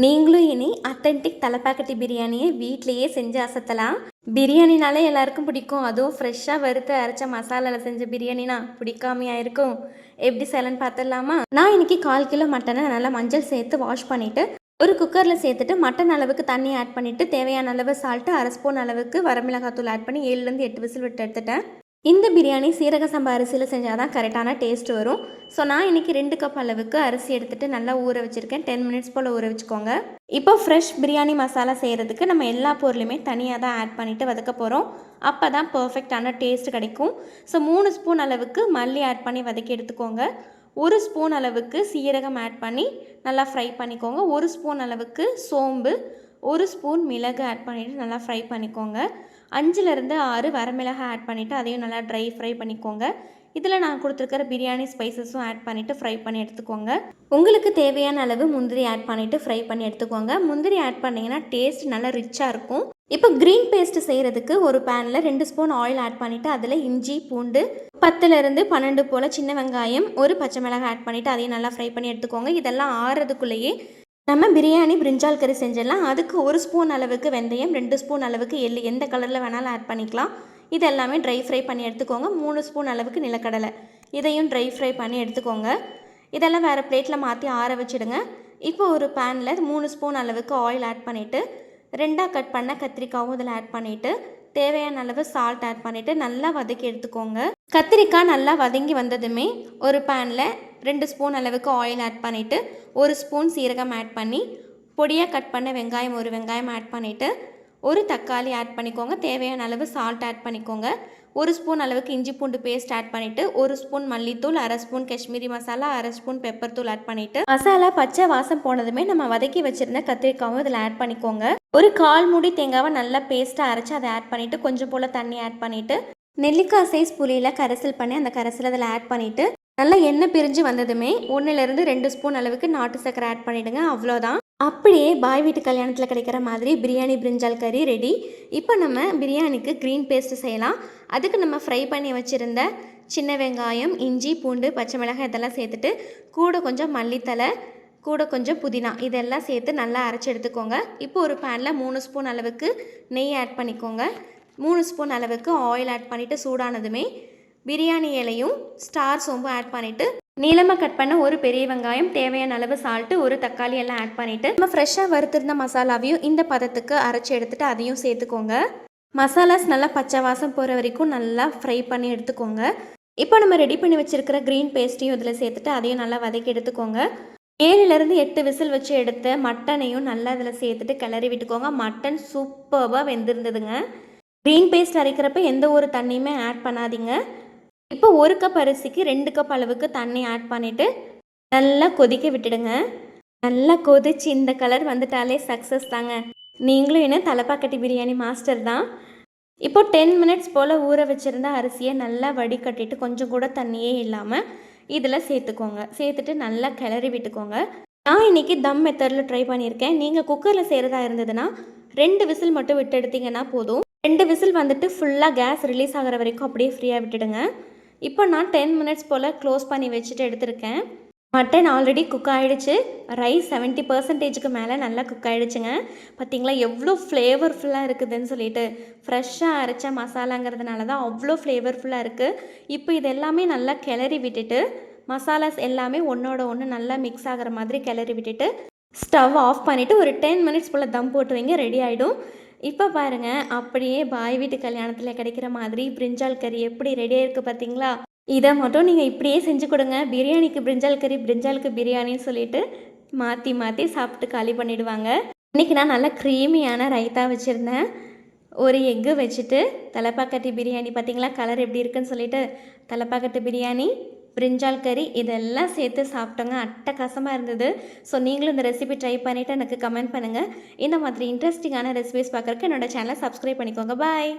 நீங்களும் இனி அத்தென்டிக் தலைப்பாக்கட்டி பிரியாணியை வீட்லேயே செஞ்சு அசத்தலாம். பிரியாணினாலே எல்லாருக்கும் பிடிக்கும். அதுவும் ஃப்ரெஷ்ஷாக வறுத்து அரைச்ச மசாலாவில் செஞ்ச பிரியாணினா பிடிக்காமையா இருக்கும். எப்படி செய்யலான்னு பார்த்துடலாமா? நான் இன்றைக்கி 1/4 கிலோ மட்டனை நல்லா மஞ்சள் சேர்த்து வாஷ் பண்ணிவிட்டு ஒரு குக்கரில் சேர்த்துட்டு மட்டன் அளவுக்கு தண்ணி ஆட் பண்ணிவிட்டு தேவையான அளவு சால்ட்டு 1/2 ஸ்பூன் அளவுக்கு வரமிளகாத்தூள் ஆட் பண்ணி 7லேருந்து 8 விசில் விட்டு எடுத்துட்டேன். இந்த பிரியாணி சீரக சம்பா அரிசியில் செஞ்சால் தான் கரெக்டான டேஸ்ட் வரும். ஸோ நான் இன்றைக்கி 2 கப் அளவுக்கு அரிசி எடுத்துகிட்டு நல்லா ஊற வச்சுருக்கேன். 10 மினிட்ஸ் போல் ஊற வச்சுக்கோங்க. இப்போ ஃப்ரெஷ் பிரியாணி மசாலா செய்கிறதுக்கு நம்ம எல்லா பொருளுமே தனியாக தான் ஆட் பண்ணிவிட்டு வதக்க போகிறோம். அப்போ தான் பர்ஃபெக்டான டேஸ்ட் கிடைக்கும். ஸோ 3 ஸ்பூன் அளவுக்கு மல்லி ஆட் பண்ணி வதக்கி எடுத்துக்கோங்க. 1 ஸ்பூன் அளவுக்கு சீரகம் ஆட் பண்ணி நல்லா ஃப்ரை பண்ணிக்கோங்க. 1 ஸ்பூன் அளவுக்கு சோம்பு, 1 ஸ்பூன் மிளகு ஆட் பண்ணிவிட்டு நல்லா ஃப்ரை பண்ணிக்கோங்க. 5லேருந்து 6 வரமிளகாய் ஆட் பண்ணிவிட்டு அதையும் நல்லா ட்ரை ஃப்ரை பண்ணிக்கோங்க. இதில் நான் கொடுத்துருக்கிற பிரியாணி ஸ்பைசஸும் ஆட் பண்ணிவிட்டு ஃப்ரை பண்ணி எடுத்துக்கோங்க. உங்களுக்கு தேவையான அளவு முந்திரி ஆட் பண்ணிவிட்டு ஃப்ரை பண்ணி எடுத்துக்கோங்க. முந்திரி ஆட் பண்ணிங்கன்னா டேஸ்ட் நல்லா ரிச்சாக இருக்கும். இப்போ க்ரீன் பேஸ்ட் செய்கிறதுக்கு ஒரு பேனில் 2 ஸ்பூன் ஆயில் ஆட் பண்ணிவிட்டு அதில் இஞ்சி, பூண்டு 10லேருந்து 12 போல் சின்ன வெங்காயம், 1 பச்சை மிளகாய் ஆட் பண்ணிவிட்டு அதையும் நல்லா ஃப்ரை பண்ணி எடுத்துக்கோங்க. இதெல்லாம் ஆறுறதுக்குள்ளேயே நம்ம பிரியாணி பிரிஞ்சால் கறி செஞ்சிடலாம். அதுக்கு 1 ஸ்பூன் அளவுக்கு வெந்தயம், 2 ஸ்பூன் அளவுக்கு எள்ளு, எந்த கலரில் வேணாலும் ஆட் பண்ணிக்கலாம். இது எல்லாமே ட்ரை ஃப்ரை பண்ணி எடுத்துக்கோங்க. 3 ஸ்பூன் அளவுக்கு நிலக்கடலை, இதையும் ட்ரை ஃப்ரை பண்ணி எடுத்துக்கோங்க. இதெல்லாம் வேறு பிளேட்டில் மாற்றி ஆற வச்சுடுங்க. இப்போ ஒரு பேனில் 3 ஸ்பூன் அளவுக்கு ஆயில் ஆட் பண்ணிவிட்டு 2ஆக கட் பண்ண கத்திரிக்காவும் இதில் ஆட் பண்ணிவிட்டு தேவையான அளவு சால்ட் ஆட் பண்ணிவிட்டு நல்லா வதக்கி எடுத்துக்கோங்க. கத்திரிக்காய் நல்லா வதங்கி வந்ததுமே ஒரு பேனில் 2 ஸ்பூன் அளவுக்கு ஆயில் ஆட் பண்ணிவிட்டு 1 ஸ்பூன் சீரகம் ஆட் பண்ணி பொடியாக கட் பண்ண வெங்காயம் 1 வெங்காயம் ஆட் பண்ணிவிட்டு 1 தக்காளி ஆட் பண்ணிக்கோங்க. தேவையான அளவு சால்ட் ஆட் பண்ணிக்கோங்க. 1 ஸ்பூன் அளவுக்கு இஞ்சி பூண்டு பேஸ்ட் ஆட் பண்ணிவிட்டு 1 ஸ்பூன் மல்லித்தூள், 1/2 spoon Kashmiri masala, 1/2 spoon pepper தூள் ஆட் பண்ணிவிட்டு மசாலா பச்சை வாசம் போனதுமே நம்ம வதக்கி வச்சுருந்த கத்திரிக்காவும் இதில் ஆட் பண்ணிக்கோங்க. ஒரு 1/4 மூடி தேங்காவை நல்லா பேஸ்ட்டாக அரைச்சி அதை ஆட் பண்ணிவிட்டு கொஞ்சம் போல் தண்ணி ஆட் பண்ணிவிட்டு நெல்லிக்காய் சைஸ் புளியில் கரைசல் பண்ணி அந்த கரைசல் அதில் ஆட் பண்ணிவிட்டு நல்லா எண்ணெய் பிரிஞ்சு வந்ததுமே 1லேருந்து 2 ஸ்பூன் அளவுக்கு நாட்டு சக்கரை ஆட் பண்ணிவிடுங்க. அவ்வளோதான். அப்படியே பாய் வீட்டு கல்யாணத்தில் கிடைக்கிற மாதிரி பிரியாணி பிரிஞ்சால் கறி ரெடி. இப்போ நம்ம பிரியாணிக்கு க்ரீன் பேஸ்ட் செய்யலாம். அதுக்கு நம்ம ஃப்ரை பண்ணி வச்சுருந்த சின்ன வெங்காயம், இஞ்சி, பூண்டு, பச்சை மிளகாய் இதெல்லாம் சேர்த்துட்டு கூட கொஞ்சம் மல்லித்தலை, கூட கொஞ்சம் புதினா இதெல்லாம் சேர்த்து நல்லா அரைச்சி எடுத்துக்கோங்க. இப்போ ஒரு பேனில் 3 ஸ்பூன் அளவுக்கு நெய் ஆட் பண்ணிக்கோங்க. 3 ஸ்பூன் அளவுக்கு ஆயில் ஆட் பண்ணிவிட்டு சூடானதுமே பிரியாணி இலையும் ஸ்டார் சோம்பு ஆட் பண்ணிவிட்டு நீளமாக கட் பண்ண ஒரு பெரிய வெங்காயம், தேவையான அளவு சால்ட்டு, 1 தக்காளி எல்லாம் ஆட் பண்ணிவிட்டு நம்ம ஃப்ரெஷ்ஷாக வறுத்திருந்த மசாலாவையும் இந்த பதத்துக்கு அரைச்சி எடுத்துகிட்டு அதையும் சேர்த்துக்கோங்க. மசாலாஸ் நல்லா பச்சை வாசம் போகிற வரைக்கும் நல்லா ஃப்ரை பண்ணி எடுத்துக்கோங்க. இப்போ நம்ம ரெடி பண்ணி வச்சுருக்கிற க்ரீன் பேஸ்ட்டையும் இதில் சேர்த்துட்டு அதையும் நல்லா வதக்கி எடுத்துக்கோங்க. 7லேருந்து 8 விசில் வச்சு எடுத்த மட்டனையும் நல்லா இதில் சேர்த்துட்டு கிளறி விட்டுக்கோங்க. மட்டன் சூப்பராக வெந்திருந்ததுங்க. க்ரீன் பேஸ்ட் அரைக்கிறப்ப எந்த ஒரு தண்ணியுமே ஆட் பண்ணாதீங்க. இப்போ 1 கப் அரிசிக்கு 2 கப் அளவுக்கு தண்ணி ஆட் பண்ணிவிட்டு நல்லா கொதிக்க விட்டுடுங்க. நல்லா கொதிச்சு இந்த கலர் வந்துட்டாலே சக்ஸஸ் தாங்க. நீங்களும் என்ன தலைப்பாக்கட்டி பிரியாணி மாஸ்டர் தான். இப்போ 10 மினிட்ஸ் போல் ஊற வச்சுருந்த அரிசியை நல்லா வடிகட்டிட்டு கொஞ்சம் கூட தண்ணியே இல்லாமல் இதில் சேர்த்துக்கோங்க. சேர்த்துட்டு நல்லா கிளறி விட்டுக்கோங்க. நான் இன்றைக்கி தம் மெத்தடில் ட்ரை பண்ணியிருக்கேன். நீங்கள் குக்கரில் செய்கிறதா இருந்ததுன்னா 2 விசில் மட்டும் விட்டு எடுத்திங்கன்னா போதும். 2 விசில் வந்துட்டு ஃபுல்லாக கேஸ் ரிலீஸ் ஆகிற வரைக்கும் அப்படியே ஃப்ரீயாக விட்டுடுங்க. இப்போ நான் 10 மினிட்ஸ் போல் க்ளோஸ் பண்ணி வச்சுட்டு எடுத்திருக்கேன். மட்டன் ஆல்ரெடி குக் ஆகிடுச்சு. ரைஸ் 70% மேலே நல்லா குக் ஆகிடுச்சுங்க. பார்த்திங்களா எவ்வளோ ஃப்ளேவர்ஃபுல்லாக இருக்குதுன்னு சொல்லிட்டு. ஃப்ரெஷ்ஷாக அரைச்ச மசாலாங்கிறதுனால தான் அவ்வளோ ஃப்ளேவர்ஃபுல்லாக இருக்குது. இப்போ இது எல்லாமே நல்லா கிளறி விட்டுட்டு மசாலாஸ் எல்லாமே ஒன்றோட ஒன்று நல்லா மிக்ஸ் ஆகிற மாதிரி கிளறி விட்டுட்டு ஸ்டவ் ஆஃப் பண்ணிவிட்டு ஒரு 10 மினிட்ஸ் போல் தம் போட்டு வைங்க, ரெடி ஆகிடும். இப்போ பாருங்கள், அப்படியே பாய் வீட்டு கல்யாணத்தில் கிடைக்கிற மாதிரி பிரிஞ்சால் கறி எப்படி ரெடியாக இருக்குது பார்த்தீங்களா? இதை மட்டும் நீங்கள் இப்படியே செஞ்சு கொடுங்க. பிரியாணிக்கு பிரிஞ்சால் கறி, பிரிஞ்சாலுக்கு பிரியாணின்னு சொல்லிட்டு மாற்றி மாற்றி சாப்பிட்டு காலி பண்ணிவிடுவாங்க. இன்றைக்கி நான் நல்லா க்ரீமியான ரைத்தா வச்சுருந்தேன். ஒரு எக்கு வச்சுட்டு தலைப்பாக்கட்டி பிரியாணி பார்த்திங்களா கலர் எப்படி இருக்குன்னு சொல்லிட்டு தலைப்பாக்கட்டு பிரியாணி, பிரிஞ்சால் கறி இதெல்லாம் சேர்த்து சாப்பிட்டோங்க. அட்டகாசமாக இருந்தது. ஸோ நீங்களும் இந்த ரெசிபி ட்ரை பண்ணிவிட்டு எனக்கு கமெண்ட் பண்ணுங்கள். இந்த மாதிரி இன்ட்ரெஸ்டிங்கான ரெசிபிஸ் பார்க்குறக்கு என்னோடய சேனலை சப்ஸ்கிரைப் பண்ணிக்கோங்க. பாய்.